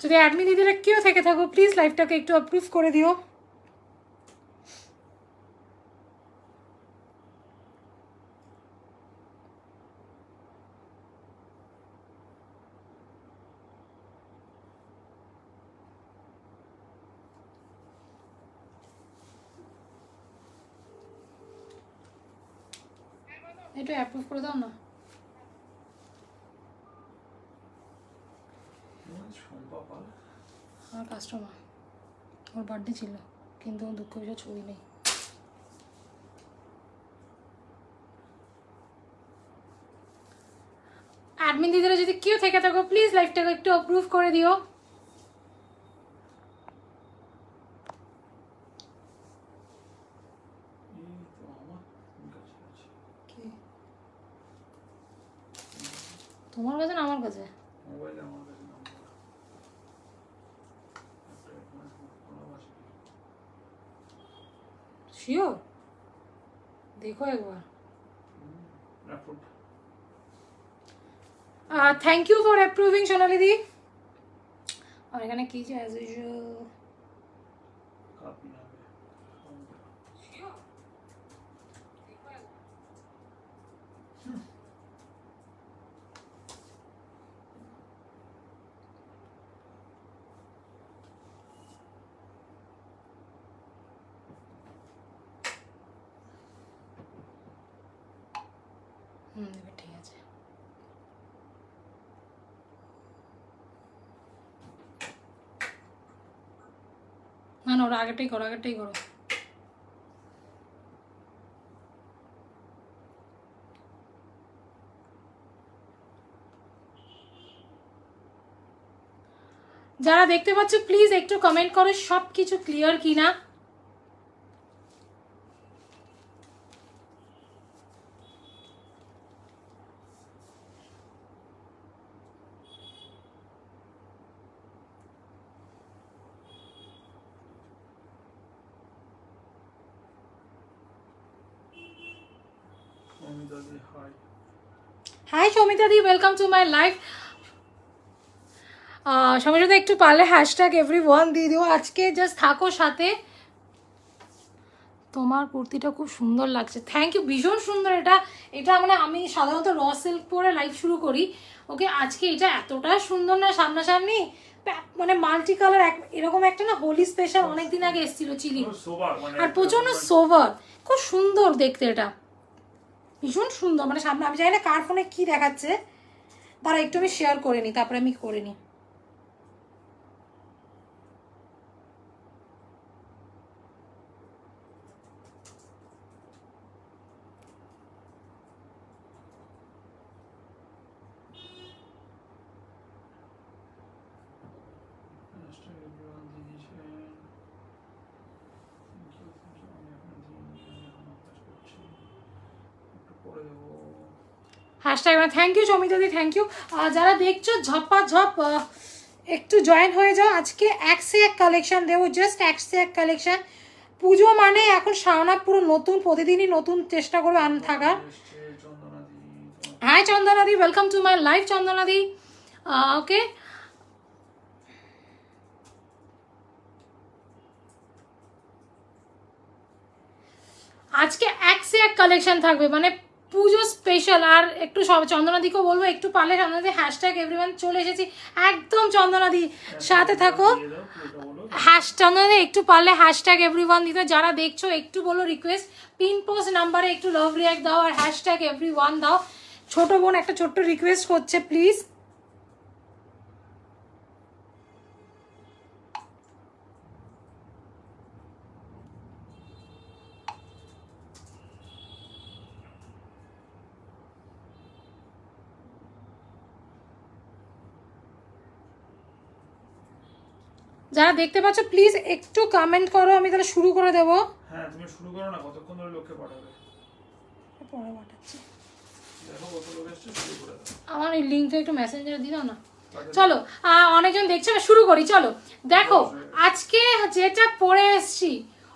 যদি অ্যাডমিন দিদিরা কেউ থেকে থাকো প্লিজ লাইভটাকে একটু অ্যাপ্রুভ করে দিও। একটু অ্যাপ্রুভ করে দাও না। আমার কাস্টমার, ওর বার্থডে ছিল কিন্তু দুঃখ বিষয় ছবি নেই। অ্যাডমিন দিদিরা যদি কেউ থেকে থাকো প্লিজ লাইভটাকে একটু অ্যাপ্রুভ করে দিও। তোমার কাছে না আমার কাছে? শিওর? দেখো একবার। থ্যাংক ইউ ফর অ্যাপ্রুভিং সোনালি দি। আর এখানে কি যে অ্যাজ ইউজুয়াল এবার ঠিক আছে। না না ওরা আগেরটাই করো, আগেরটাই করো। যারা দেখতে পাচ্ছ প্লিজ একটু কমেন্ট করো সব কিছু ক্লিয়ার কিনা। Hi Soumita di, welcome to my live. সবাই সাথে একটু পারলে হ্যাশট্যাগ এভরিওয়ান দিয়ে দিও। আজকে জাস্ট থাকো সাথে। তোমার কুর্তিটা খুব সুন্দর লাগছে, থ্যাংক ইউ, ভীষণ সুন্দর। এটা এটা মানে আমি সাধারণত র সিল্ক পরে লাইভ শুরু করি, ওকে আজকে এটা এতটা সুন্দর না সামনাসামনি, মানে মাল্টি কালার এরকম একটা না হোলি স্পেশাল অনেকদিন আগে এসেছিল চিলি, আর প্রচন্ড সোভার, খুব সুন্দর দেখতে, এটা ভীষণ সুন্দর। মানে সামনে আমি জানি না কার ফোনে কি দেখাচ্ছে, তারা একটু আমি শেয়ার করে নিই, তারপরে আমি করে নিই। Hashtag thank you Soumita di, thank you. যারা দেখছো ঝপাঝপ একটু জয়েন হয়ে যাও। আজকে এক সে এক কালেকশন দেবো, জাস্ট এক সে এক কালেকশন। পুজো মানে এখন শাওনা পুরো নতুন, প্রতিদিনই নতুন চেষ্টা করবে থাকার। হাই চন্দনা দি, welcome to my live Chandana দি। ওকে আজকে এক সে এক কালেকশন থাকবে, মানে পুজো স্পেশাল। আর একটু সব চন্দনাদিকেও বলবো একটু পারলে চন্দনাদি হ্যাশট্যাগ এভরিওয়ান, চলে এসেছি একদম চন্দনাদি সাথে থাকো। চন্দনাদি একটু পারলে হ্যাশট্যাগ এভরিওয়ান দিতে, যারা দেখছো একটু বলো রিকোয়েস্ট, পিন পোস্ট নাম্বারে একটু লাভ রিয়াক্ট দাও আর হ্যাশট্যাগ এভরিওয়ান দাও। ছোট বোন একটা ছোট্ট রিকোয়েস্ট করছে প্লিজ। যারা দেখতে পাচ্ছ প্লিজ একটু কমেন্ট করো, আমি তাহলে শুরু করে দেব। হ্যাঁ তুমি শুরু করো না, কতক্ষণ ধরে লোককে পাঠাবে? পরে পাঠাচ্ছি, দেখো কত লোক এসেছে, শুরু করে দাও। আমার এই লিংকটা একটু মেসেঞ্জারে দিয়ে দাও না। চলো অনেকজন দেখছে, শুরু করি চলো। দেখো আজকে যেটা পরে এসছি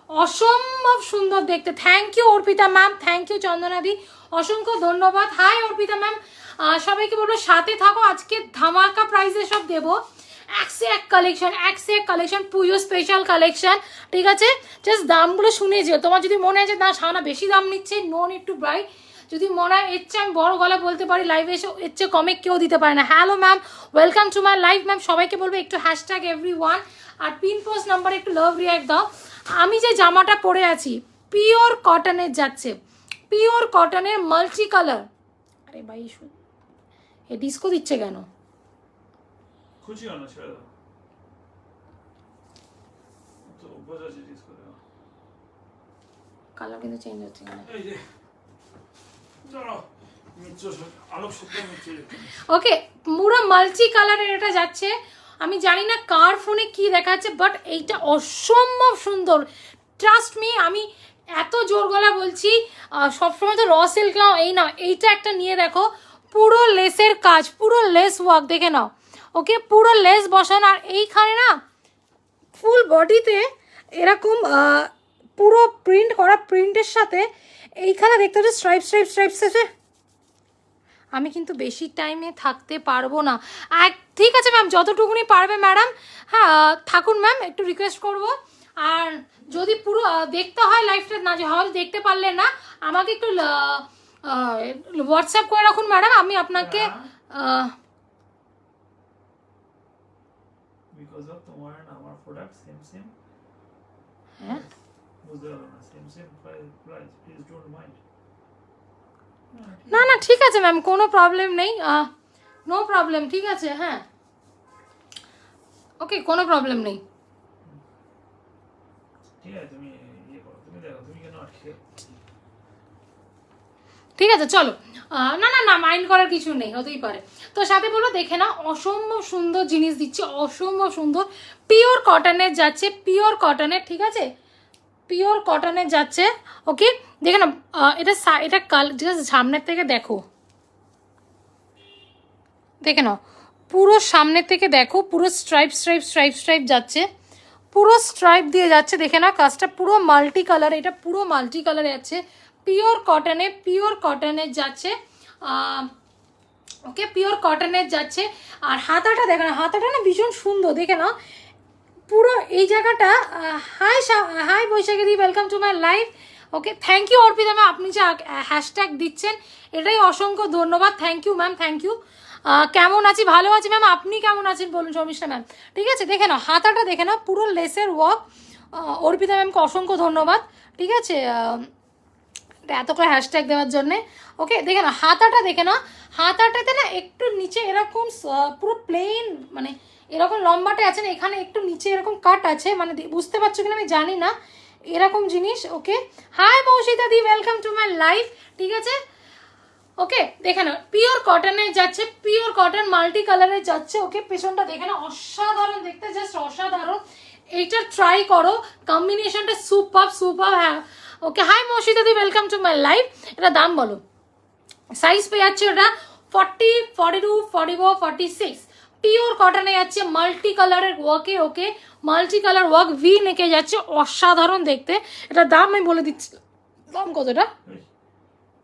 অসম্ভব সুন্দর দেখতে। Thank you Arpita ma'am, thank you চন্দনাদি, অসংখ্য ধন্যবাদ। হাই অর্পিতা ম্যাম, সবাইকে বলবো সাথে থাকো, আজকে ধামাকা প্রাইজে সব দেবো। এক সে এক কালেকশন, এক সে এক কালেকশন, পুজো স্পেশাল কালেকশন, ঠিক আছে? জাস্ট দামগুলো শুনে যেও। তোমার যদি মনে হয় যে না সানা বেশি দাম নিচ্ছে, নো নিড টু বাই। যদি মনে হয় এর চেয়ে আমি বড় গলা বলতে পারি লাইভে এসে, এর চেয়ে কমে কেউ দিতে পারে না। Hello ma'am, welcome to my live ma'am. সবাইকে বলবো একটু হ্যাশট্যাগ এভরিওয়ান আর পিন পোস্ট নাম্বারে একটু লাভ রিয়াক্ট দাও। আমি যে জামাটা পরে আছি পিওর কটনের যাচ্ছে, পিওর কটনের মাল্টি কালার। আরে ভাই এ ডিস্কো দিচ্ছে কেন? খুশি হও না, ছেড়ে দাও। তো অভ্যাস আছে ডিস করে দাও। কালার কিন্তু চেঞ্জ হচ্ছে কেন? এই যে দাঁড়াও, আলোক সত্যি মিচ্ছে। ওকে, পুরো মাল্টি কালারের এটা যাচ্ছে। আমি জানি না কার ফোনে কি দেখাচ্ছে, বাট এইটা অসম্ভব সুন্দর। ট্রাস্ট মি, আমি এত জোর গলা বলছি। সবসময় তো র সিল্ক নাও, এই নাও, এইটা একটা নিয়ে দেখো। পুরো লেসের কাজ, পুরো লেস ওয়ার্ক, দেখে নাও। ওকে, পুরো লেস বসানো। আর এইখানে না ফুল বডিতে এরকম পুরো প্রিন্ট করা, প্রিন্টের সাথে এইখানে দেখতে হচ্ছে স্ট্রাইপ স্ট্রাইপ স্ট্রাইপস আছে। আমি কিন্তু বেশি টাইমে থাকতে পারবো না। ঠিক আছে ম্যাম, যতটুকুনি পারবে ম্যাডাম। হ্যাঁ থাকুন ম্যাম, একটু রিকোয়েস্ট করব। আর যদি পুরো দেখতে হয় লাইভটা, না হয়তো দেখতে পারলে না, আমাকে একটু হোয়াটসঅ্যাপ করে রাখুন ম্যাডাম, আমি আপনাকে বিকজ অফ তোমার আমার প্রোডাক্ট সেম সেম। হ্যাঁ বুঝতে পারো না, same same price, please don't mind. না না ঠিক আছে ম্যাম, কোনো প্রবলেম নেই, নো প্রবলেম, ঠিক আছে। হ্যাঁ ওকে, কোনো প্রবলেম নেই। ঠিক আছে, তুমি ইয়ে করো, তুমি দেখো তুমি কেন আটকে। ঠিক আছে চলো। না না না, মাইন্ড করার কিছু নেই, হতেই পারে। তো সাথে বলো, দেখে না অসম্ভব সুন্দর জিনিস দিচ্ছে, অসম্ভব সুন্দর। পিওর কটনের যাচ্ছে, পিওর কটনের, ঠিক আছে? পিওর কটনের যাচ্ছে। ওকে, দেখে না এটা এটা জাস্ট সামনের থেকে দেখো, দেখে নাও পুরো সামনের থেকে দেখো, পুরো স্ট্রাইপ স্ট্রাইপ স্ট্রাইপ স্ট্রাইপ যাচ্ছে, পুরো স্ট্রাইপ দিয়ে যাচ্ছে। দেখে নাও কাজটা পুরো মাল্টি কালার, এটা পুরো মাল্টি কালারে যাচ্ছে। পিওর কটনে, পিওর কটনের যাচ্ছে। ওকে, পিওর কটনের যাচ্ছে। আর হাতাটা দেখে না, হাতাটা না ভীষণ সুন্দর, দেখে নাও পুরো এই জায়গাটা। Hi hi Baishakhi di, welcome to my live. Okay, thank you Arpita ma'am, আপনি যে হ্যাশট্যাগ দিচ্ছেন এটাই অসংখ্য ধন্যবাদ। Thank you ma'am, thank you. কেমন আছি? ভালো আছি ম্যাম, আপনি কেমন আছেন বলুন শর্মিষ্ঠা ম্যাম। ঠিক আছে, দেখে নাও হাতাটা, দেখে নাও পুরো লেসের ওয়ার্ক। অর্পিতা ম্যামকে অসংখ্য ধন্যবাদ, ঠিক আছে, এত করে হ্যাশট্যাগ দেওয়ার জন্যে। ওকে, দেখে নাও হাতাটা, দেখে নাও হাতাটাতে না একটু নিচে এরকম পুরো প্লেন, মানে এরকম লম্বাটে আছে না, এখানে একটু নিচে এরকম কাট আছে, মানে বুঝতে পারছো কিনা আমি জানি না, এরকম জিনিস। ওকে, হাই মৌসিতা দি, ওয়েলকাম টু মাই লাইভ, ঠিক আছে। ওকে, দেখে নাও পিওর কটনে যাচ্ছে, পিওর কটন মাল্টি কালারে যাচ্ছে। ওকে, পেছনটা দেখে নাও অসাধারণ দেখতে, জাস্ট অসাধারণ। এইটা ট্রাই করো, কম্বিনেশনটা সুপার সুপার। হ্যাঁ ওকে, হাই মৌসিতা দি, ওয়েলকাম টু মাই লাইভ। এটা দাম বলো, সাইজ পেয়ে যাচ্ছে ওটা 40, 42, 44, 46। পিওর কটনে যাচ্ছে, মাল্টি কালারের ওয়ার্কে। ওকে, মাল্টি কালার ওয়ার্ক, ভি নেকে যাচ্ছে, অসাধারণ দেখতে। এটা দাম আমি বলে দিচ্ছি, দাম কতটা?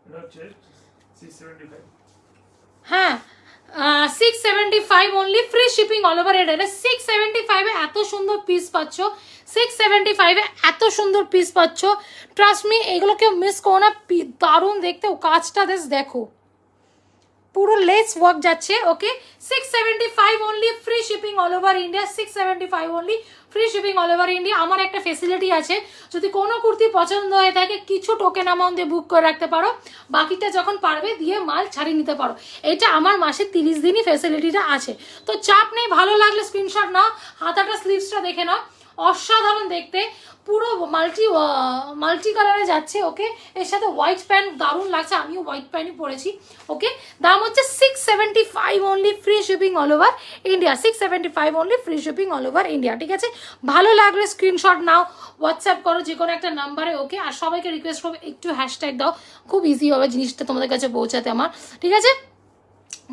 এটা হচ্ছে 675। হ্যাঁ 675 only, free shipping all over India. 675 এত সুন্দর পিস পাচ্ছ, 675 এত সুন্দর পিস পাচ্ছ। ট্রাস্ট মি, এগুলো কেউ মিস করো না, দারুণ দেখতে। কাজটা দেখো, পুরো লেস ওয়ার্ক যাচ্ছে। ওকে, 675 only, free shipping all over India. 675 only, free shipping all over India. আমার একটা ফেসিলিটি আছে, যদি কোনো কুর্তি পছন্দ হয়ে থাকে কিছু টোকেন অ্যামাউন্ট দিয়ে বুক করে রাখতে পারো, বাকিটা যখন পারবে দিয়ে মাল ছাড়িয়ে নিতে পারো। এটা আমার মাসে 30 দিনই ফেসিলিটিটা আছে, তো চাপ নেই। ভালো লাগলে স্ক্রিনশট নাও, হাতাটা স্লিভসটা দেখে নাও, অসাধারণ দেখতে, পুরো মাল্টি কালারে যাচ্ছে। ওকে, এর সাথে হোয়াইট প্যান্ট দারুণ লাগছে, আমিও হোয়াইট প্যান্টই পরেছি। ওকে, দাম হচ্ছে 675 only, free shipping all over India. 675 only, free shipping all over India, ঠিক আছে। ভালো লাগলে স্ক্রিনশট নাও, হোয়াটসঅ্যাপ করো যে কোনো একটা নাম্বারে। ওকে, আর সবাইকে রিকোয়েস্ট করবো একটু হ্যাশট্যাগ দাও, খুব ইজি হবে জিনিসটা তোমাদের কাছে পৌঁছাতে আমার, ঠিক আছে।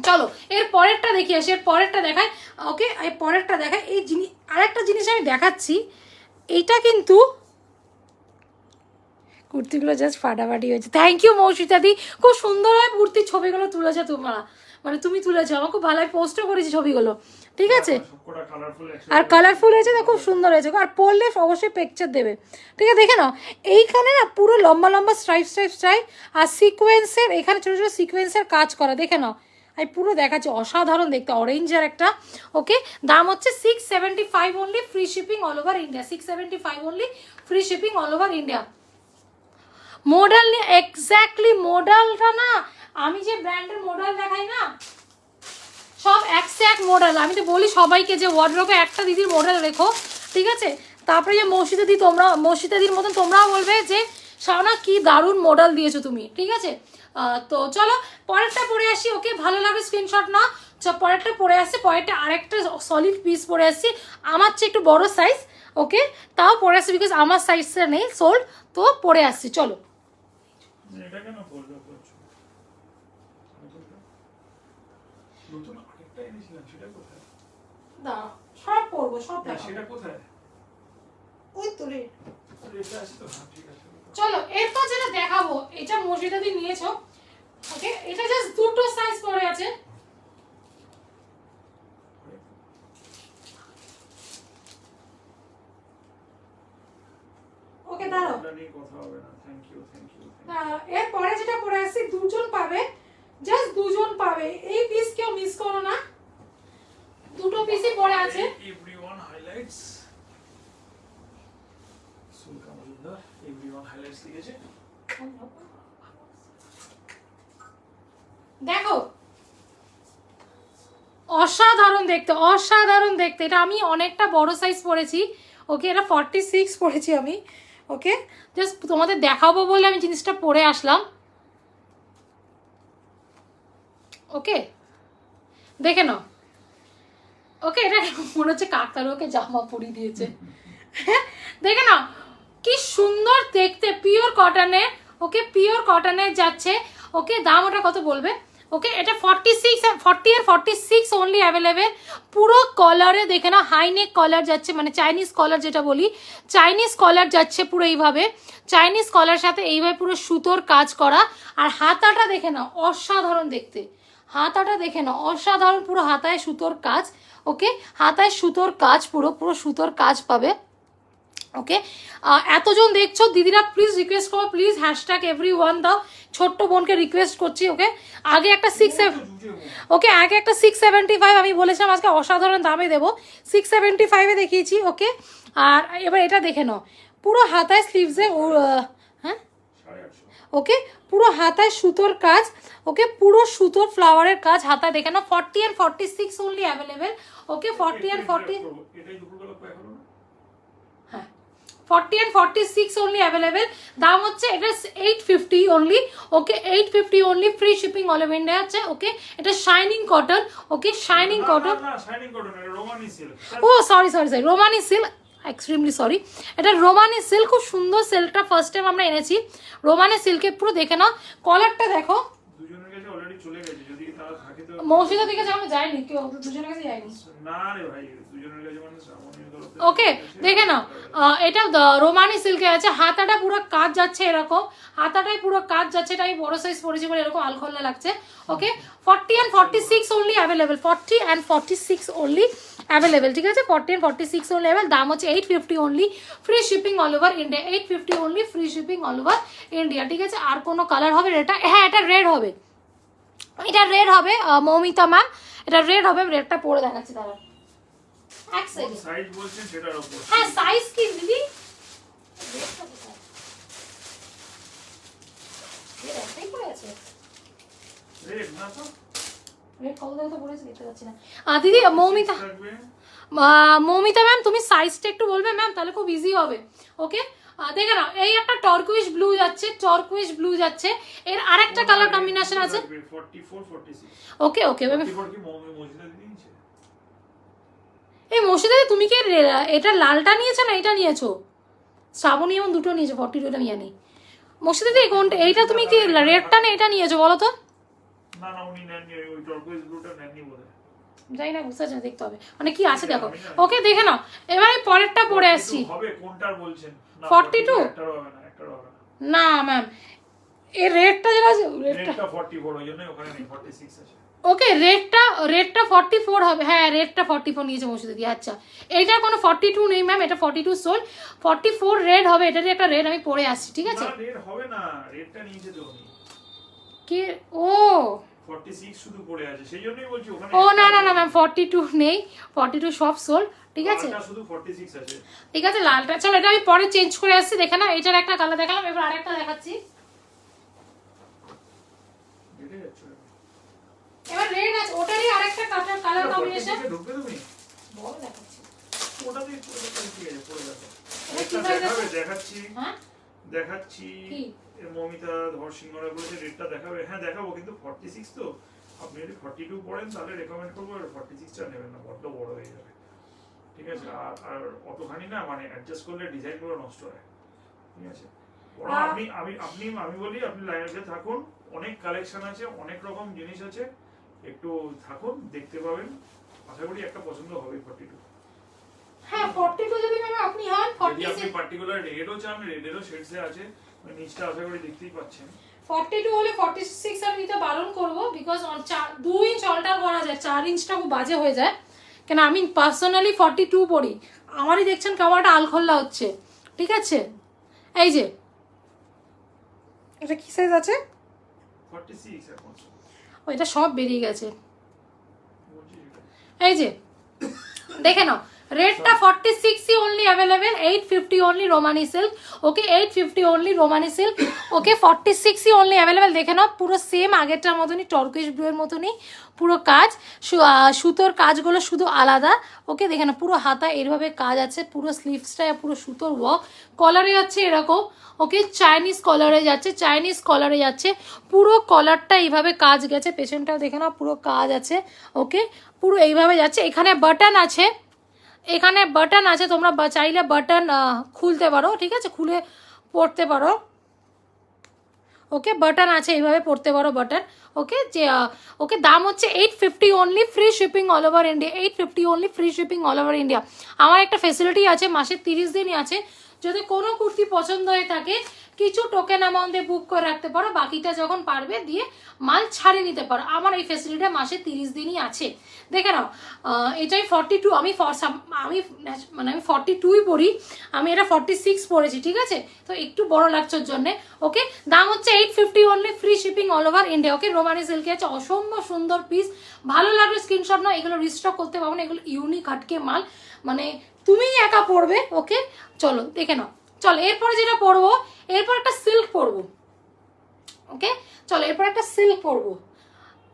চলো এর পরেরটা দেখি আসি, এর পরেরটা দেখায়। ওকে, এর পরেরটা দেখায়। এই জিনিস, আরেকটা জিনিস আমি দেখাচ্ছি, এইটা কিন্তু কুর্তিগুলো জাস্ট ফাটাফাটি হয়েছে। থ্যাংক ইউ মৌসিতা দি, খুব সুন্দরভাবে কুর্তির ছবিগুলো তুলেছে তোমরা, মানে তুমি তুলেছো, আমার খুব ভালো, আমি পোস্টও করেছি ছবিগুলো, ঠিক আছে। সবকটা কালারফুল আর কালারফুল হয়েছে তো, খুব সুন্দর হয়েছে, আর পরলে অবশ্যই পিকচার দেবে, ঠিক আছে। দেখে নাও এইখানে না পুরো লম্বা লম্বা স্ট্রাইপ স্ট্রাইপ স্ট্রাইপ, আর সিকোয়েন্সের এখানে ছোটো ছোটো সিকোয়েন্সের কাজ করা, দেখে নাও আমি পুরো দেখাচ্ছি, অসাধারণ দেখতে, অরেঞ্জের একটা। ওকে, দাম হচ্ছে 675 only, free shipping all over India, 675 only, free shipping all over India. Model নিয়ে এক্স্যাক্টলি, মডেলটা না আমি যে ব্র্যান্ডের মডেল দেখাই না, সব একসে এক মডেল। আমি তো বলি সবাইকে যে ওয়ার্ডরোবে একটা দিদির মডেল রেখো, ঠিক আছে। তারপরে যে মসজিদে দি, তোমরা মসজিদে দির মতন তোমরাও বলবে যে শাওনা কি দারুণ মডেল দিয়েছো তুমি, ঠিক আছে। তো চলো পরেরটা পরে আসি। ওকে, ভালো লাগে স্ক্রিনশট না, পরেরটা পরে আসছি, পরেরটা আরেকটা সলিড পিস পরে আসছি, আমার চেয়ে একটু বড় সাইজ। ওকে, তাও পরে আসছি বিকজ আমার সাইজটা নেই সোল্ড, তো পরে আসছি, চলো। এটা কেন বললো করছো? নতুন আরেকটা এনেছিলাম, সেটা কোথায়? দাঁড়াও, সব পরবো, সব না, দেখাবো। সেটা কোথায়? ওই তো রে। এটা আছে তো, হ্যাঁ ঠিক আছে। চলো এরপর যেটা দেখাবো, এটা মসজিদা দিয়ে নিয়েছো। ওকে, এটা জাস্ট দুটো সাইজ পরে আছে। ওকে দাঁড়াও, এটা নিয়ে কথা হবে না, থ্যাংক ইউ থ্যাংক ইউ। এরপরে যেটা পরে আছে দুজন পাবে, জাস্ট দুজন পাবে, এই পিস কেউ মিস করো না, দুটো পিসই পরে আছে। Everyone highlights, Sulka Majumdar everyone highlights লিখেছে। দেখো অসাধারণ দেখতে, অসাধারণ দেখতে, এটা আমি অনেকটা বড় সাইজ পরেছি। ওকে, এটা 46 পরেছি আমি। ওকে, জাস্ট তোমাদের দেখাবো বলে আমি জিনিসটা পরে আসলাম। ওকে, দেখে নাও। ওকে, এটা মনে হচ্ছে কাকতারুকে জামা পরিয়ে দিয়েছে। দেখে নাও কি সুন্দর দেখতে, পিওর কটনে। ওকে, পিওর কটনে যাচ্ছে। ওকে, দাম ওটা কত বলবে? ওকে, এটা 40 আর 46 অনলি অ্যাভেলেবেল। পুরো কলারে দেখে না, হাইনেক কলার যাচ্ছে, মানে চাইনিজ কলার যেটা বলি, চাইনিজ কলার যাচ্ছে পুরো এইভাবে, চাইনিজ কলার সাথে এইভাবে পুরো সুতোর কাজ করা। আর হাতাটা দেখে না, অসাধারণ দেখতে, হাতাটা দেখে না অসাধারণ, পুরো হাতায় সুতোর কাজ। ওকে, হাতায় সুতোর কাজ, পুরো পুরো সুতোর কাজ পাবে। ওকে, এতজন দেখছো দিদিরা, প্লিজ রিকোয়েস্ট করো, প্লিজ হ্যাশট্যাগ এভরিওয়ান দাও, ছোট্ট বোনকে রিকোয়েস্ট করছি। ওকে, আগে একটা 675 আমি বলেছিলাম আজকে অসাধারণ দামে দেবো, 675 দেখিয়েছি। ওকে, আর এবার এটা দেখে নাও, পুরো হাতায় স্লিভসে, হ্যাঁ ওকে, পুরো হাতায় সুতোর কাজ। ওকে, পুরো সুতোর ফ্লাওয়ারের কাজ হাতায়, দেখে নাও। 40 and 46 only available. Okay, 40 and 46 only available. দাম হচ্ছে এটা 850 only. Okay, 850 only, free shipping all over India আছে। ওকে, এটা shining cotton. Okay, shining cotton, oh sorry sorry sorry, romani silk, extremely sorry, এটা রোমানি সিল্ক, খুব সুন্দর সিল্কটা, first time আমরা এনেছি রোমানি সিল্কে। পুরো দেখে নাও, কলারটা দেখো। মসজিদের দিকে যেমন যায়নি কেউ, দুজনের কাছে যায়নি। ওকে, দেখে নাও, এটা রোমানি সিল্কে আছে, হাতাটা পুরো কাজ যাচ্ছে এরকম, হাতাটাই পুরো কাজ যাচ্ছে, এটা আমি বড় সাইজ পরেছি বলে এরকম আলখোল্লা লাগছে। ওকে, 40 and 46 only available, 40 and 46 only available, ঠিক আছে। 40 and 46 অনলি অ্যাভেলেবেল, দাম হচ্ছে 850 only, free shipping all over India, 850 only, free shipping all over India, ঠিক আছে। আর কোনো কালার হবে এটা? হ্যাঁ, এটা রেড হবে, এটা রেড হবে মৌমিতা ম্যাম, এটা রেড হবে, রেডটা পরে দেখাচ্ছি দাঁড়া এক সেকেন্ড। সাইজ বলছেন সেটার উপর, হ্যাঁ সাইজ কি দিদি? রেডটা কোথায়? রেড একটাই পড়ে আছে, রেড না তো, রেড কত দাও তো পড়েছে দেখতে পাচ্ছি না। দিদি মৌমিতা, মৌমিতা ম্যাম তুমি সাইজটা একটু বলবে ম্যাম, তাহলে খুব ইজি হবে। ওকে, দেখে নাও, এই একটা টর্কুইশ ব্লু যাচ্ছে, টর্কুইশ ব্লু যাচ্ছে, এর আরেকটা কালার কম্বিনেশন আছে। 44 46। ওকে ওকে, 44 কি মসজিদে দিয়েছে? এই মসজিদে তুমি কি এটা লালটা নিয়েছো না এটা নিয়েছো? শ্রাবণী এমন দুটো নিয়েছো, 42টা নিয়ে নেই। মসজিদে কোনটা, এইটা তুমি কি রেডটা না এটা নিয়েছো বলো তো? না না, উনি নেননি, ওই টর্কুইজ ব্লুটা নেননি বলে, যাই না, বুঝতে পারছি না, দেখতে হবে মানে কি আছে দেখো। ওকে, দেখে নাও, এবারে পরেরটা পরে আসছি। হবে কোনটার বলছেন? 42 একটারও হবে না, একটারও হবে না। না ম্যাম, এই রেডটা যেটা আছে, রেডটা 44, ওই জন্য ওখানে নেই, 46 আছে। ওকে রেটটা 44 হবে, হ্যাঁ রেটটা 44 নিয়েছে মসজিদে দিয়ে। আচ্ছা এইটার কোনো 42 নেই ম্যাম, এটা 42 সোল, 44 রেড হবে, এটারই একটা রেড আমি পরে আসছি, ঠিক আছে? না রেড হবে না, রেডটা নিচে তো আমি কি ও 46 শুধু পড়ে আছে, সেই জন্যই বলছি ওখানে। ও না না না ম্যাম 42 নেই, 42 সব সোল, ঠিক আছে? লালটা শুধু 46 আছে। ঠিক আছে লালটা, চলো এটা আমি পরে চেঞ্জ করে আসছি, দেখে না এটার একটা কালার দেখালাম, এবার আরেকটা দেখাচ্ছি। দেখে যাচ্ছে এবার রেড আছে, ওটারই আরেকটা কালার কম্বিনেশন ঢুকবে তুমি বল দেখাচ্ছি। ওটাতেই পড়ে যাবে, ঠিক আছে পড়ে যাবে। এটা কি এটা হয়ে দেখাবে, গেছে? দেখাচ্ছি হ্যাঁ দেখাচ্ছি। কি? এ মমিতা ধর সিংহরা বলেছে রেটটা দেখাবে, হ্যাঁ দেখাবো, কিন্তু 46 তো আপনি যদি 42 পড়েন তাহলে রেকমেন্ড করবো 46টা নেবেন না, বড্ড বড় হয়ে যাবে, ঠিক আছে? আর আর অতখানি না, মানে অ্যাডজাস্ট করলে ডিজাইনগুলো নষ্ট হয়, ঠিক আছে? বরং আপনি আমি আপনি আমি বলি আপনি লাইনে থাকুন, অনেক কালেকশন আছে, অনেক রকম জিনিস আছে, একটু থাকুন, দেখতে পাবেন, আশা করি একটা পছন্দ হবে 42। হ্যাঁ 42 যদি ম্যাম আপনি হন যদি আপনি 46, পার্টিকুলার রেডও চান, রেডেরও শেডসে আছে, মানে নিচটা আশা করি দেখতেই পাচ্ছেন। 42 হলে 46 আমি নিতে বারণ করব, বিকজ 2 ইঞ্চ অল্টার করা যায়, 4 ইঞ্চটা খুব বাজে হয়ে যায়, কেন আমি পার্সোনালি 42 পড়ি, আমারই দেখছেন কেমন একটা আলখোল্লা হচ্ছে, ঠিক আছে? এই যে এটা কি সাইজ আছে? 46 এখন ওইটা সব বেরিয়ে গেছে, বলছি এটা। এই যে দেখে নাও, রেটটা 46 অনলি অ্যাভেলেবেল, 850 অনলি রোমানি সিল্ক, ওকে 850 অনলি রোমানি সিল্ক, ওকে 46 অনলি অ্যাভেলেবেল। দেখে নাও পুরো সেম আগেরটার মতনই, টর্কিশ ব্লু এর মতনই পুরো কাজ, সুতোর কাজগুলো শুধু আলাদা, ওকে দেখে নাও পুরো হাতা এরভাবে কাজ আছে, পুরো স্লিভসটায় পুরো সুতোর ওয়ার্ক, কলারে যাচ্ছে এরকম, ওকে চাইনিজ কলারে যাচ্ছে, চাইনিজ কলারে যাচ্ছে, পুরো কলারটা এইভাবে কাজ গেছে, পেছনটাও দেখে নাও পুরো কাজ আছে, ওকে পুরো এইভাবে যাচ্ছে, এখানে বাটন আছে, এখানে বাটন আছে, তোমরা চাইলে বাটন খুলতে পারো, ঠিক আছে, খুলে পড়তে পারো, ওকে বাটন আছে এইভাবে পড়তে পারো বাটন, ওকে যে ওকে দাম হচ্ছে 850 only, free shipping all over India, 850 only, free shipping all over India. আমার একটা ফেসিলিটি আছে, মাসে 30 দিনই আছে, যদি কোনো কুর্তি পছন্দ হয়ে থাকে কিছু টোকেন অ্যামাউন্টে বুক করে রাখতে পারো, বাকিটা যখন পারবে দিয়ে মাল ছাড়িয়ে নিতে পারো, আমার এই ফেসিলিটিটা মাসে 30 দিনই আছে। দেখে নাও এটাই 42, আমি মানে আমি 42ই পড়ি, আমি এটা 46 পড়েছি, ঠিক আছে? তো একটু বড় লাগছে ওর জন্যে, ওকে দাম হচ্ছে 850 only, free shipping all over India, okay romani সিল্কে আছে, অসম্ভব সুন্দর পিস, ভালো লাগবে স্ক্রিনশট না, এগুলো রিস্টক করতে পারবো না, এগুলো ইউনিক হাটকে মাল, মানে তুমিই একা পড়বে, ওকে চলো দেখে নাও। চলো এরপরে যেটা পরবো, এরপর একটা সিল্ক পরবো, ওকে চলো এরপর একটা সিল্ক পরবো।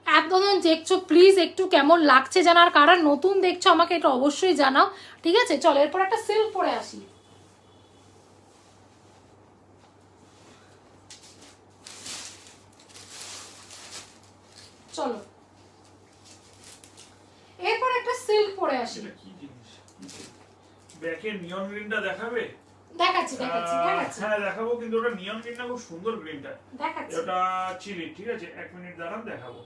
একদম দেখছো প্লিজ একটু কেমন লাগছে জানার, কারা নতুন দেখছো আমাকে এটা অবশ্যই জানাও, ঠিক আছে? চলো এরপর একটা সিল্ক পরে আসি। চলো এরপর একটা সিল্ক পরে আসি। এটা কি জিনিস? ব্যাকের নিয়ন গ্রিনটা দেখাবে? দেখাচ্ছি দেখাচ্ছি দেখাচ্ছি হ্যাঁ দেখাবো, কিন্তু ওটা নিয়ন গ্রিনটা খুব সুন্দর গ্রিনটা, দেখাচ্ছি। ওটা চিলি, ঠিক আছে 1 মিনিট দাঁড়ান দেখাবো।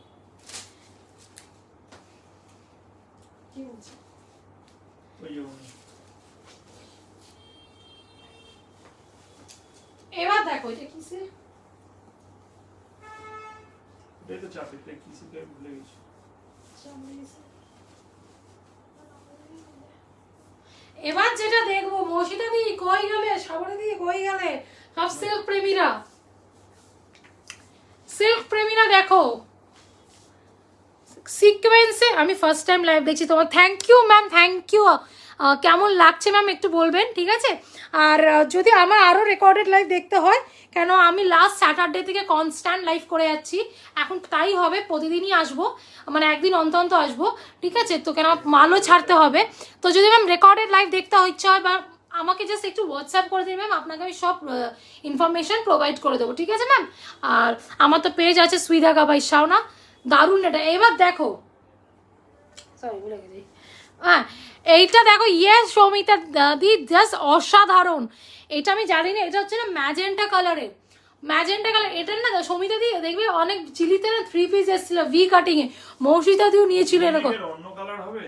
কি বলছি? ওই যে উনি। এবার দেখো এটা কি সিল্ক, এটাই তো চাপেরটা, কি সিল্ক আমি ভুলে গেছি। এবার যেটা দেখবো, মশিটা দিয়ে কই গেলে, সাবরে দিয়ে কই গেলে সব সিল্ক প্রেমীরা, সিল্ক প্রেমীরা দেখো সিকোয়েন্সে, আমি ফার্স্ট টাইম লাইভ দেখছি, তোমার thank you ma'am, thank you. কেমন লাগছে ম্যাম একটু বলবেন, ঠিক আছে? আর যদি আমার আরও রেকর্ডেড লাইভ দেখতে হয়, কেন আমি লাস্ট স্যাটারডে থেকে কনস্ট্যান্ট লাইভ করে যাচ্ছি, এখন তাই হবে, প্রতিদিনই আসবো, মানে একদিন অন্তর আসবো, ঠিক আছে? তো কেন মালও ছাড়তে হবে, তো যদি ম্যাম রেকর্ডেড লাইভ দেখতে ইচ্ছা হয় বা আমাকে জাস্ট একটু হোয়াটসঅ্যাপ করে দিন ম্যাম, আপনাকে আমি সব ইনফরমেশন প্রোভাইড করে দেবো, ঠিক আছে ম্যাম? আর আমার তো পেজ আছে সুইধা গাবাই শাওনা, দারুণ এটা। এবার দেখো, সরি ভুলে গেছি, হ্যাঁ এইটা দেখো, ইয়েস সৌমিতা দি জাস্ট অসাধারণ, এটা আমি জানি না, এটা হচ্ছে না ম্যাজেন্টা কালারের, ম্যাজেন্টা কালার, এটার না সৌমিতা দি দেখবে অনেক চিলিতে না 3 পিস এসেছিল ভি কাটিং এ, মৌসিতা দিও নিয়েছিল এরকম। অন্য কালার হবে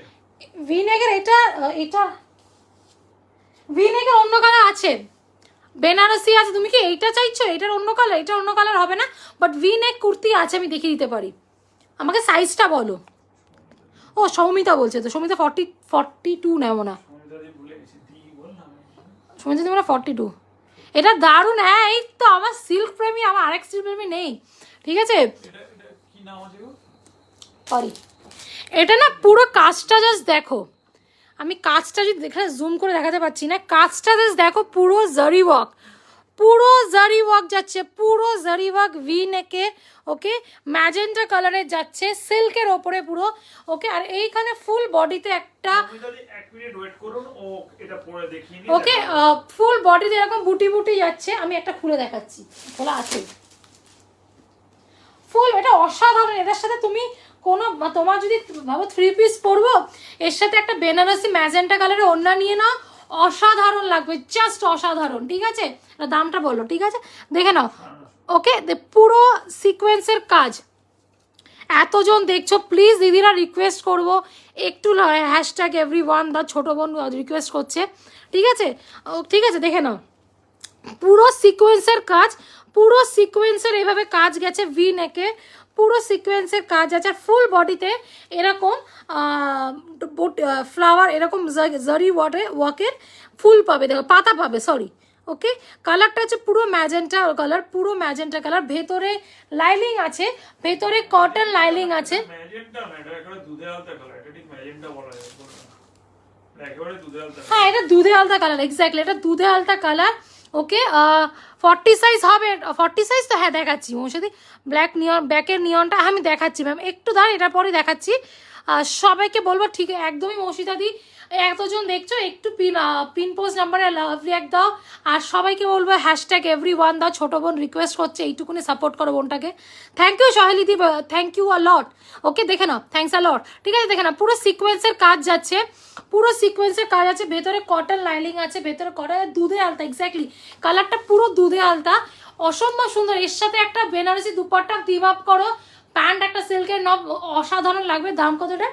ভিনেগার, এটা এটা ভিনেগার অন্য কালার আছে, বেনারসি আছে, তুমি কি এইটা চাইছো? এটার অন্য কালার, এটা অন্য কালার হবে না, বাট ভি নেক কুর্তি আছে, আমি দেখিয়ে দিতে পারি, আমাকে সাইজটা বলো। ও সৌমিতা বলছে, তো সৌমিতা 42 নেবো না, সৌমিতাদি ভুলে গেছি, দি বল না। সৌমিতা তুমি 42। এটা দারুণ। হ্যাঁ এই তো আমার সিল্ক প্রেমী, আমার আরেক সিল্ক প্রেমী নেই, ঠিক আছে। এটা কি নাম আছে গো? সরি, এটা না পুরো কাজটা জাস্ট দেখো, আমি কাজটা যদি এখানে জুম করে দেখাতে পারছি না, কাজটা জাস্ট দেখো, পুরো জারি ওয়ার্ক, পুরো জারি ওয়ার্ক যাচ্ছে, পুরো জারি ওয়ার্ক ভি নেকে, ওকে, ম্যাজেন্টা কালারে যাচ্ছে সিল্কের ওপরে পুরো, ওকে। আর এইখানে ফুল বডিতে একটা, সৌমিতাদি এক মিনিট ওয়েট করুন, ও এটা পরে দেখিয়ে নি। ওকে, ফুল বডিতে এরকম বুটি বুটি যাচ্ছে। আমি একটা খুলে দেখাচ্ছি, খোলা আছে ফুল, এটা অসাধারণ। এটার সাথে তুমি কোনো, তোমার যদি ভাবো 3 পিস পরবো, এর সাথে একটা বেনারসি ম্যাজেন্টা কালারের ওড়না নিয়ে নাও, অসাধারণ লাগবে, জাস্ট অসাধারণ, ঠিক আছে। দামটা বলো, ঠিক আছে, দেখে নাও, ওকে। পুরো সিকোয়েন্সের কাজ, এতজন দেখছো, প্লিজ দিদিরা রিকোয়েস্ট করব, একটু হ্যাশট্যাগ এভরিওয়ান, দা ছোটো বোন রিকোয়েস্ট করছে, ঠিক আছে, ঠিক আছে, দেখে নাও, পুরো সিকোয়েন্সের কাজ, পুরো সিকোয়েন্সের এইভাবে কাজ গেছে ভি নেকে, পুরো সিকোয়েন্সের কাজ আছে। আর ফুল বডিতে এরকম ফ্লাওয়ার, এরকম জারি ওয়ার্কের ফুল পাবে, দেখো পাতা পাবে, সরি, ওকে। কালারটা হচ্ছে পুরো ম্যাজেন্টা কালার, পুরো ম্যাজেন্টা কালার, ভেতরে লাইলিং আছে, ভেতরে কটন লাইলিং আছে। ম্যাজেন্টা না, এটা একটা দুধে আলতা কালার, এটা ঠিক ম্যাজেন্টা বলা যায় না, একেবারে দুধে আলতা। হ্যাঁ এটা দুধে আলতা কালার, এক্স্যাক্টলি এটা দুধে আলতা কালার, ওকে। 40 সাইজ হবে, 40 সাইজ তো, হ্যাঁ দেখাচ্ছি মৌসুদি, ব্ল্যাক নিয়ন, ব্যাকের নিয়নটা আমি দেখাচ্ছি ম্যাম, একটু দাঁড়, এটার পরে দেখাচ্ছি। সবাইকে বলবো, ঠিক একদমই মৌসুদাদি, এতজন দেখছো, একটু পিন পোস্ট নাম্বারে লাভলি এক দাও, আর সবাইকে বলবো হ্যাশট্যাগ এভরিওয়ান দাও, ছোটো বোন রিকোয়েস্ট করছে, এইটুকুনি সাপোর্ট করো বোনটাকে। থ্যাংক ইউ সহেলিদি, thank you a lot, okay, দেখে নাও, থ্যাংকস আ লট, ঠিক আছে, দেখে নাও, পুরো সিকোয়েন্সের কাজ যাচ্ছে, পুরো সিকোয়েন্সের কাজ আছে, ভেতরে কটন লাইনিং আছে, ভেতরে কটন, দুধে আলতা, এক্স্যাক্টলি কালারটা পুরো দুধে আলতা, অসম্ভব সুন্দর। এর সাথে একটা বেনারসি দুপাট্টা টিম আপ করো, প্যান্ট একটা সিল্কের নব, অসাধারণ লাগবে। দাম কতটা?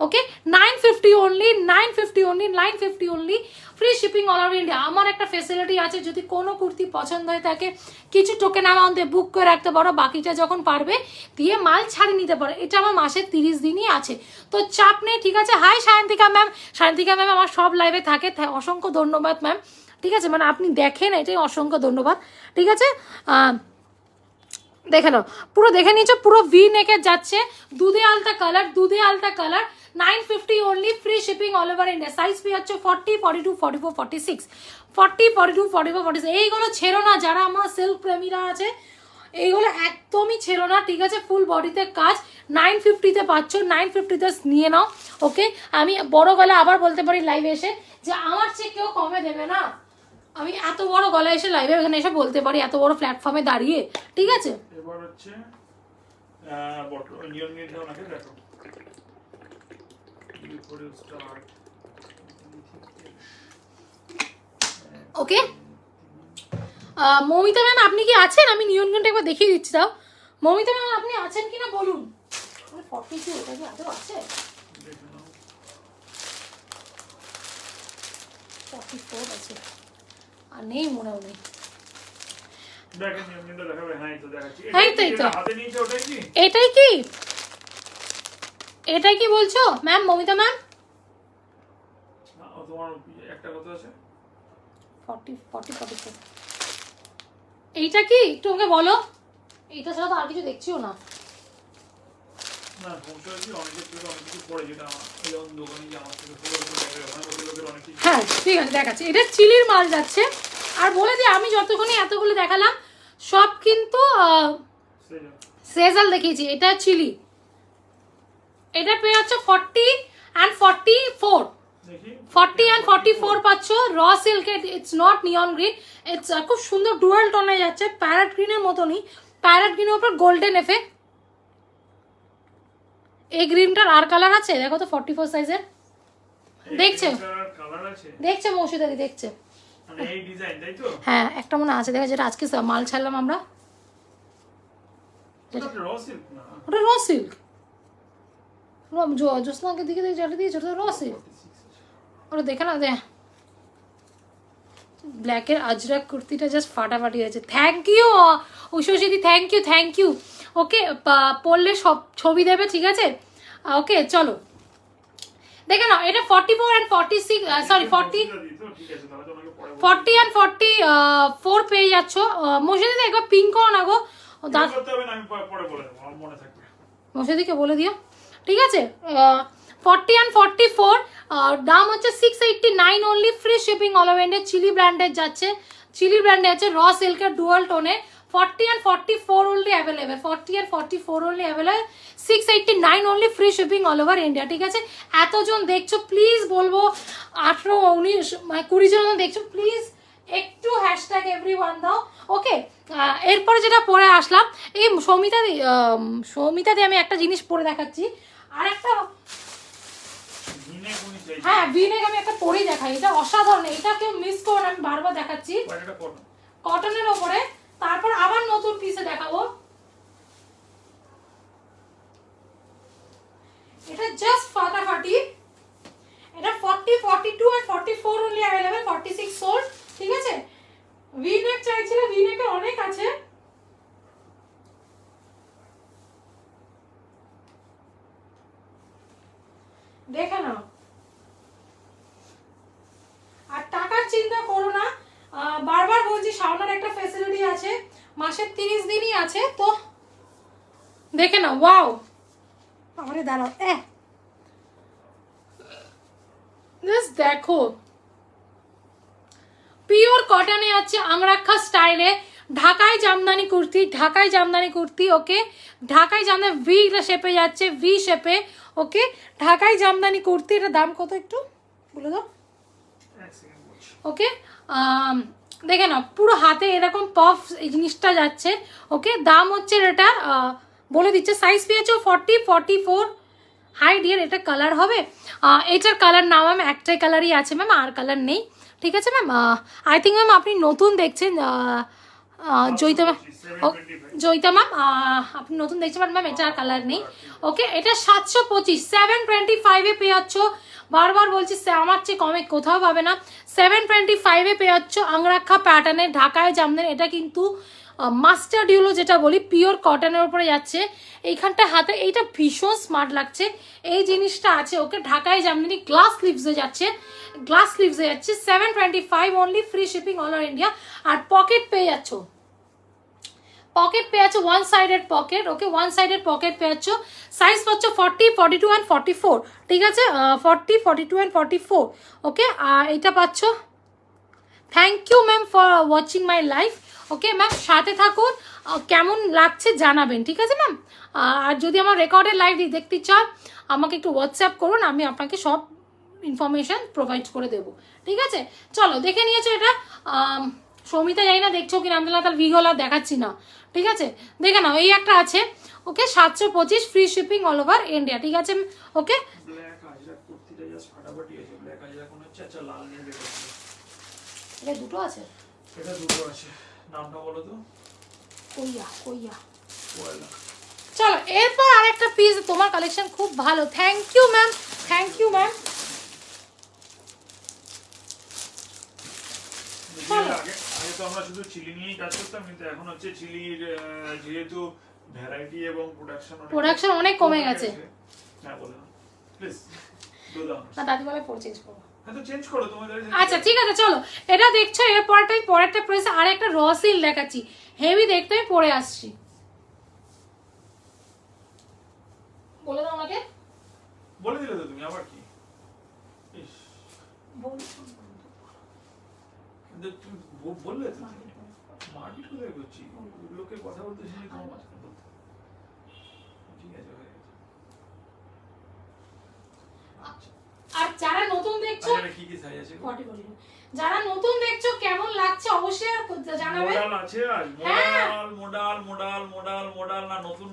ওকে, 950 only, 950 only, 950 only, free shipping all over India. আমার একটা ফেসিলিটি আছে, যদি কোনো কুর্তি পছন্দ হয় থাকে, কিছু টোকেন অ্যামাউন্টে বুক করে রাখতে পারো, বাকিটা যখন পারবে দিয়ে মাল ছাড়িয়ে নিতে পারো। এটা আমার মাসে 30 দিনই আছে, তো চাপ নেই, ঠিক আছে। Hi Sayantika ma'am, Sayantika ma'am আমার সব লাইভে থাকে, অসংখ্য ধন্যবাদ ম্যাম, ঠিক আছে, মানে আপনি দেখেন, এটাই অসংখ্য ধন্যবাদ, ঠিক আছে। দেখে নাও, পুরো দেখে নিয়েছো, পুরো ভি নেকের যাচ্ছে, দুধে আলতা কালার, দুধে আলতা colour, 950 only, free shipping all over India. Size পেয়ে যাচ্ছে 40, 42, 44, 46, 40, 42, 44, 46। এইগুলো ছেড়ো না, যারা আমার সিল্ক প্রেমীরা আছে, এইগুলো একদমই ছেড়ো না, ঠিক আছে। ফুল বডিতে কাজ, 950-তে পাচ্ছ, 950-তে নিয়ে নাও, ওকে। আমি বড় গলা আবার বলতে পারি লাইভে এসে, যে আমার চেয়ে কেউ কমে দেবে না, আমি এত বড় গলায় এসে লাইভে এখানে এসে বলতে পারি, এত বড় প্ল্যাটফর্মে দাঁড়িয়ে, ঠিক আছে। এবার হচ্ছে নিয়ন নিয়ে ওনাকে দেখো, ওকে, মমিতা ম্যাম আপনি কি আছেন? আমি নিয়নগুনটা একবার দেখিয়ে দিচ্ছি, তাও মমিতা ম্যাম আপনি আছেন কিনা বলুন। 42 ওটা কি আদৌ আছে? 44 আছে, আর নেই মনে হয়। দেখেন নিয়নটা দেখাবে, হ্যাঁ এই তো দেখাচ্ছি, এই তো হাতে নিয়েছে, ওটাই কি? এটাই কি, এটাই কি বলছো ম্যাম, মমিতা ম্যাম? তোমার একটা কথা আছে, 40, 44 এইটা কি একটু ওকে বলো, এইটা ছাড়া তো আর কিছু দেখছিও না। না সমস্যা হচ্ছে অনেকের থেকে অনেক কিছু পড়ে, যেটা যেমন দোকানে যে আমার থেকে পুরো অনেক কিছু। হ্যাঁ ঠিক আছে, দেখাচ্ছি, এটা চিলির মাল যাচ্ছে। আর বলে দিই, আমি যতক্ষণই এতগুলো দেখালাম সব কিন্তু সেজাল দেখিয়েছি, এটা চিলি, এটা পেয়ে যাচ্ছে 40 and 44, 40 and 44 পাচ্ছ, র সিল্কের, it's not neon green, it's খুব সুন্দর ডুয়াল টোনে যাচ্ছে, প্যারেট গ্রিনের মতনই, প্যারেট গ্রিনের উপর গোল্ডেন এফেক্ট। এই গ্রিনটার আর কালার আছে, দেখো তো 44 সাইজের, দেখছে দেখছে মৌসুদাদি দেখছে, মানে এই ডিজাইন, তাই তো? হ্যাঁ একটা মনে আছে, দেখা, যেটা আজকে মাল ছাড়লাম আমরা, ওটা র সিল্ক না, ওটা র সিল্ক, জোসনাকে দিকে যেটা দিয়েছে ওটা র সিল্ক, ওটা দেখে না দে, ব্ল্যাকের আজরাক কুর্তিটা জাস্ট ফাটাফাটি হয়েছে। থ্যাংক ইউ উষসিদি, thank you, thank you, okay, পরলে সব ছবি দেবে, ঠিক আছে? ওকে চলো দেখে নাও, এটা 44 and 46 সরি 40 ঠিক আছে, তাহলে তোমাকে পরে 40 and 44 পেয়ে যাচ্ছ। মসজিদে একবার পিং করো না গো, দাঁত করতে হবে না, আমি পরে বলে দেবো, আমার মনে থাকবে। মসজিদিকে বলে দিও, ঠিক আছে? 40 and 44 দাম হচ্ছে 689 only, free shipping all over India. Chili ব্র্যান্ডের যাচ্ছে, চিলি ব্র্যান্ডে আছে র সিল্কের ডুয়াল টোনে। 40 and 44 only available, 40 and 44 only available, 689 only, free shipping all over India, ঠিক আছে? এতজন দেখছো, প্লিজ বলবো 18 19 মানে 20 জন দেখছো, প্লিজ একটু হ্যাশট্যাগ এভরিওয়ান দাও, ওকে? এরপরে যেটা পরে আসলাম, এই সৌমিতাদি আমি একটা জিনিস পরে দেখাচ্ছি, আর একটা হ্যাঁ ভিনেক আমি একটা পরেই দেখাই, এটা অসাধারণ, এটা কেউ মিস করো না, আমি বারবার দেখাচ্ছি। কটনের ওপরে, তারপর আবার নতুন পিসে দেখাবো। এটা জাস্ট ফাটাফাটি, এটা 40 42 আর 44 only available, 46 sold, ঠিক আছে? ভিনেক চাইছিলে, ভিনেকের অনেক আছে। দেখে নাও, আর টাকার চিন্তা করো না, বারবার বলছি শাওনার একটা ফ্যাসিলিটি আছে, মাসের 30 দিনই আছে, তো দেখে নাও। ওয়াও, আমারে দাঁড়াও, জাস্ট দেখো, পিওর কটনে আছে, আংরাক্ষা স্টাইলে, ঢাকাই জামদানি কুর্তি, ঢাকাই জামদানি কুর্তি, ওকে? ঢাকাই জামদানি ভি শেপে যাচ্ছে, ভি শেপে, ওকে? ঢাকাই জামদানি কুর্তি, এটার দাম কত একটু বলে দাও, ওকে? দেখে নাও, পুরো হাতে এরকম পফ এই জিনিসটা যাচ্ছে, ওকে? দাম হচ্ছে এটা বলে দিচ্ছে, সাইজ পেয়েছো 40 44। হাই ডিয়ার, এটা কালার হবে, এটার কালার না ম্যাম, একটাই কালারই আছে ম্যাম, আর কালার নেই, ঠিক আছে ম্যাম? আই থিঙ্ক ম্যাম আপনি নতুন দেখছেন, জয়িতা ম্যাম, জয়িতা ম্যাম আপনি নতুন দেখছেন ম্যাম, এটা আর কালার নেই, ওকে? এটা 725, 725-এ পেয়ে যাচ্ছ, বারবার বলছি আমার চেয়ে কমে কোথাও পাবে না, 725-এ পেয়ে যাচ্ছ আংরাক্ষা প্যাটার্নের ঢাকায় জামদানি। এটা কিন্তু মাস্টার্ড ইউলো যেটা বলি, পিওর কটনের উপরে যাচ্ছে, এইখানটা হাতে এইটা ভীষণ স্মার্ট লাগছে, এই জিনিসটা আছে, ওকে? ঢাকায় জামদানি, গ্লাস স্লিভসে যাচ্ছে, গ্লাস স্লিভসে যাচ্ছে, 725 only, free shipping all over India. আর পকেট পেয়ে যাচ্ছ, পকেট পেয়ে যাচ্ছ, one sided pocket, okay? One sided pocket পেয়ে যাচ্ছ, সাইজ পাচ্ছ 40 42 and 44, ঠিক আছে? 40 42 and 44, ওকে? আর এটা পাচ্ছ। Thank you ma'am for watching my live, okay ma'am? সাথে থাকুন, কেমন লাগছে জানাবেন, ঠিক আছে ম্যাম? আর যদি আমার রেকর্ডের লাইভ দেখতে চান, আমাকে একটু হোয়াটসঅ্যাপ করুন, আমি আপনাকে সব ইনফরমেশন প্রোভাইড করে দেবো, ঠিক আছে? চলো, দেখে নিয়েছো এটা, সৌমিতা যাই না দেখছো কিনা, আমি তাহলে ভিগোলা দেখাচ্ছি না, ঠিক আছে? দেখে নাও, এই একটা আছে, ওকে? 725, free shipping all over India, ঠিক আছে? ওকে, এটা দুটো আছে, এটা দুটো আছে, নামটা বলো তো? কইয়া। চলো, এরপর আরেকটা পিস, তোমার কালেকশন খুব ভালো, thank you ma'am, thank you ma'am. আগে তো আমরা শুধু চিলি নিয়েই কাজ করতাম, কিন্তু এখন হচ্ছে চিলির যেহেতু ভ্যারাইটি এবং প্রোডাকশন অনেক কমে গেছে। হ্যাঁ বলো প্লিজ, দো দাও না দাদিমালে পরে চেঞ্জ করব। হ্যাঁ তো চেঞ্জ করো তোমাদের। আচ্ছা ঠিক আছে, চলো এটা দেখছো, এর পরেরটা প্রেস আর একটা র সিল দেখাচ্ছি, হেভি দেখতে, আমি পরে আসছি। বলে দাও আমাকে, বলে দিলে তো তুমি, আবার কি বললে তো মারপিট কোথায় করছি, লোকে কথা বলতে শুনি তোমার মাঝখানে বলতে, ঠিক আছে হয়ে গেছে। আর যারা নতুন দেখছো, কি কি সাইজ আছে, যারা নতুন দেখছো কেমন লাগছে অবশ্যই আর জানাবে। মডেল আছে, আর মডেল না নতুন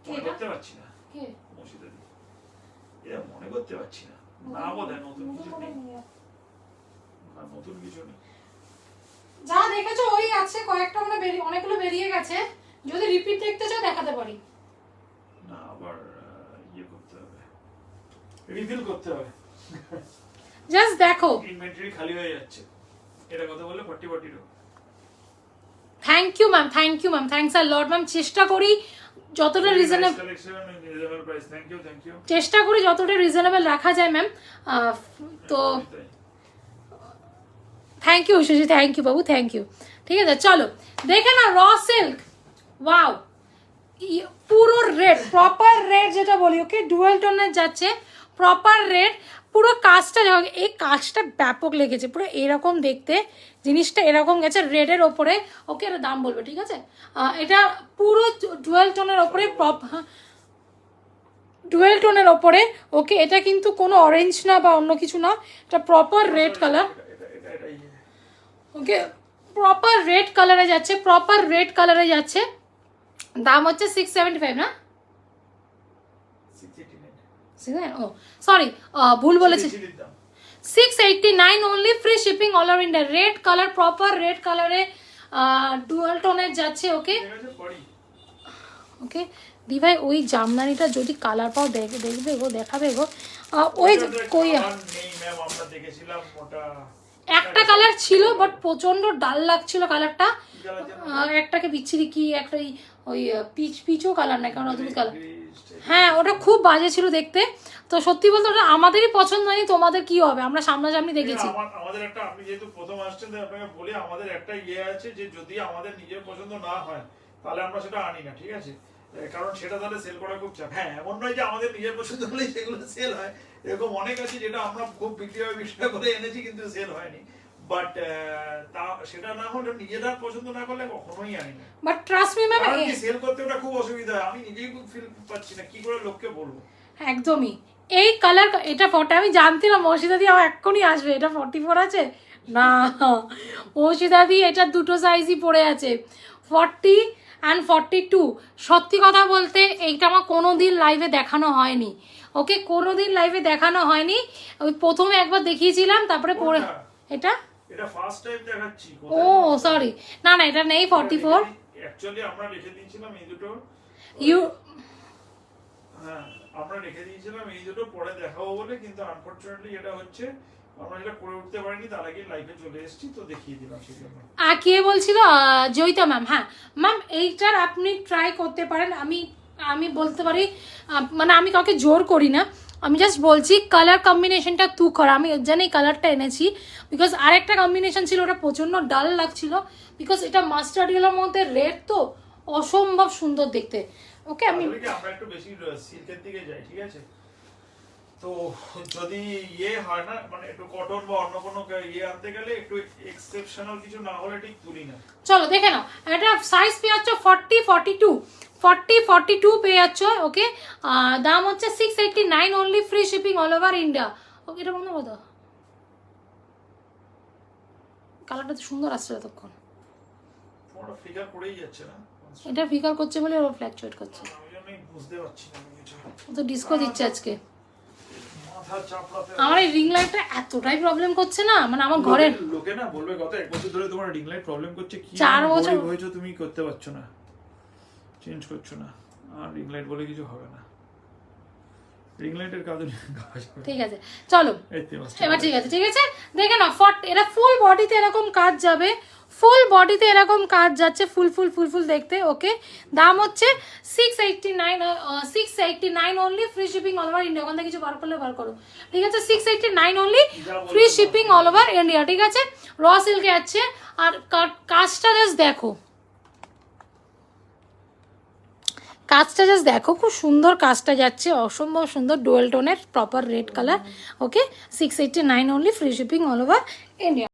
মনে করতে পারছি না, কে মুর্শিদাবাদী এটা মনে করতে পারছি না, না বোধহয় নতুন কিছু নেই, না নতুন কিছু নেই। যা দেখেছো ওই আছে, কয়েকটা মানে অনেকগুলো বেরিয়ে গেছে, যদি রিপিট দেখতে চাও দেখাতে পারি। না আবার ইয়ে করতে হবে, রিফিল করতে হবে, জাস্ট দেখো ইনভেন্টরি খালি হয়ে যাচ্ছে। এটা কথা বললে 40 42। Thank you ma'am, thanks a lot ma'am. চেষ্টা করি যতটা রিজনেবল, যতটা রিজনেবল রাখা যায় ম্যাম। তো থ্যাংক ইউ সুজি, thank you Babu, thank you. ঠিক আছে, চলো দেখে না র সিল্ক, ওয়াও, পুরো রেড, প্রপার রেড যেটা বলি, ওকে ডুয়েল টোনের যাচ্ছে, প্রপার রেড। পুরো কাজটা, এই কাজটা ব্যাপক লেগেছে, পুরো এরকম দেখতে, জিনিসটা এরকম গেছে রেডের ওপরে। ওকে, এটা দাম বলবে, ঠিক আছে? এটা পুরো ডুয়েল টোনের ওপরে, ডুয়েল টোনের ওপরে। ওকে, এটা কিন্তু কোনো অরেঞ্জ না বা অন্য কিছু না, এটা প্রপার রেড কালার। ওকে, প্রপার রেড কালারে যাচ্ছে, প্রপার রেড কালারে যাচ্ছে। দাম হচ্ছে 675 না? ও সরি, ভুল বলেছি, 689 only, free shipping all over India. Red colour, proper red কালারে ডুয়াল টোনের যাচ্ছে। ওকে ওকে দি ভাই, ওই জামদানিটা যদি কালার পাও দেখবে গো, দেখাবে গো। ওই কই একটা কালার ছিল, বাট প্রচন্ড ডাল লাগছিল কালারটা। একটাকে বিচ্ছিরি কি একটা, ওই পিচও কালার না, কারণ অদ্ভুত কালার। হ্যাঁ, ওটা খুব বাজে ছিল দেখতে। তো সত্যি বলতে ওটা আমাদেরই পছন্দ হয়নি, তোমাদের কি হবে, আমরা সামনাসামনি দেখেছি। আমাদের একটা, আপনি যেহেতু প্রথম আসছেন আপনাকে বলি, আমাদের একটা আছে যে যদি আমাদের নিজের পছন্দ না হয় তাহলে আমরা সেটা আনি না, ঠিক আছে? কারণ সেটা তাহলে সেল করা খুব চাপ। হ্যাঁ, এমন নয় যে আমাদের নিজের পছন্দ হলেই সেগুলো সেল হয়, এরকম অনেক আছে যেটা আমরা খুব বিক্রি করে এনেছি কিন্তু সেল হয়নি। বাট সেটা না হলে নিজেরা পছন্দ না করলে কখনোই আনি না। But trust me ma'am, sell করতে ওটা খুব অসুবিধা, আমি নিজেই খুব ফিল পাচ্ছি না, কি করে লোককে বলবো। একদমই এই কালার, এটা 40, আমি জানতাম মৌসিদা দি আমার এক্ষুনি আসবে। এটা 44 আছে না মৌসিদা দি, এটা দুটো সাইজই পড়ে আছে, 40 অ্যান্ড 42। সত্যি কথা বলতে এইটা আমার কোনোদিন লাইভে দেখানো হয়নি। ওকে, কোনোদিন লাইভে দেখানো হয়নি, ওই প্রথমে একবার দেখিয়েছিলাম, তারপরে পরে এটা ফার্স্ট টাইম দেখাচ্ছি। ও সরি, না এটা নেই 44। অ্যাকচুয়ালি আমরা লিখে দিয়েছিলাম এই দুটো, হ্যাঁ আমরা লিখে দিয়েছিলাম এই দুটো পরে দেখাবো বলে, কিন্তু আনফরচুনেটলি এটা হচ্ছে আমরা যেটা করে উঠতে পারিনি, তার আগে লাইভে চলে এসেছি, তো দেখিয়ে দিলাম সেজন্য। কে বলছিল? জয়িতা ম্যাম। হ্যাঁ ম্যাম, এইটার আপনি ট্রাই করতে পারেন। আমি বলতে পারি, মানে আমি কাউকে জোর করি না, আমি জাস্ট বলছি কালার কম্বিনেশনটা তু কর। আমি এর জন্যই কালারটা এনেছি, বিকজ আরেকটা কম্বিনেশন ছিল, ওটা প্রচন্ড ডাল লাগছিল, বিকজ এটা মাস্টার্ড ইয়েলোর মধ্যে রেড, তো অসম্ভব সুন্দর দেখতে। ওকে, আমি আমরা একটু বেশি সিল্কের দিকে যাই, ঠিক আছে? তো যদি হয় না, মানে একটু কটন বা অন্য কোনো আনতে গেলে একটু এক্সেপশনাল কিছু না হলে ঠিক তুলি না। চলো দেখে নাও, এটা সাইজ পেয়ে যাচ্ছ 40, 42 পেয়ে যাচ্ছ। ওকে, দাম হচ্ছে 689 only, free shipping all over India. Okay, এটা বন্ধ করো, কালারটা তো সুন্দর আসছে এতক্ষণ। তোমার ফিগার করেই যাচ্ছে না, এটা ফিগার করছে বলে ও ফ্ল্যাকচুয়েট করছে, আমি বুঝতে পারছি না কিছু। ও তো ডিসকো দিচ্ছে আজকে। মাথা চাপড়াতে আমার এই রিং লাইটটা এতটাই প্রবলেম করছে না, মানে আমার ঘরের লোকে না বলবে গত 1 বছর ধরে তোমার রিং লাইট প্রবলেম করছে, কি 4 বছর হয়েছে তুমি করতে পারছো না, চেঞ্জ করছো না, আর রিং লাইট বলে কিছু হবে না, রিং লাইটের কাজ। ঠিক আছে, চলো এবার ঠিক আছে দেখে না, এটা ফুল বডিতে এরকম কাজ যাবে, ফুল বডিতে এরকম কাজ যাচ্ছে, ফুল দেখতে। ওকে, দাম হচ্ছে 689 only, free shipping all over India. ওখান থেকে কিছু বার করলে বার করো, ঠিক আছে? 689 only, free shipping all over India, ঠিক আছে? র সিল্কে আছে, আর কাজটা জাস্ট দেখো, কাজটা জাস্ট দেখো, খুব সুন্দর কাজটা যাচ্ছে, অসম্ভব সুন্দর, ডুয়েল টোনের, প্রপার রেড কালার। ওকে, 689 only, free shipping all over India.